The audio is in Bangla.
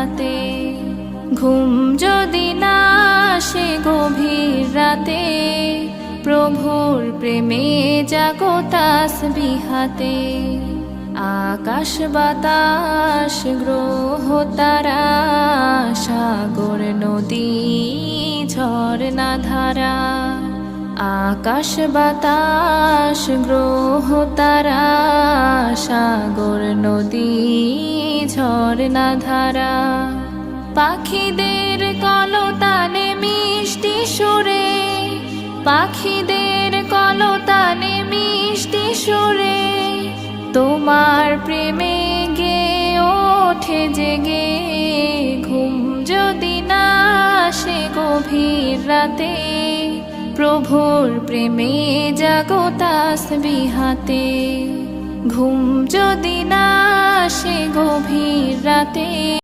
বিহাতে। ঘুম যদি না আসে গভীর রাতে, প্রভুর প্রেমে জাগো তাসবিহাতে। আকাশ বাতাস গ্রহ তারা, সাগর নদী ঝরনা ধারা। আকাশ বাতাস গ্রহ তারা, সাগর নদী ঝরনা ধারা। পাখিদের কলতানে মিষ্টি সুরে, পাখিদের কলতানে মিষ্টি সুরে, তোমার প্রেমে গে ওঠে জেগে। ঘুম যদি না আসে গভীর রাতে, প্রভুর প্রেমে জাগো তাসবিহাতে। ঘুম যদি না আসে গভীর রাতে।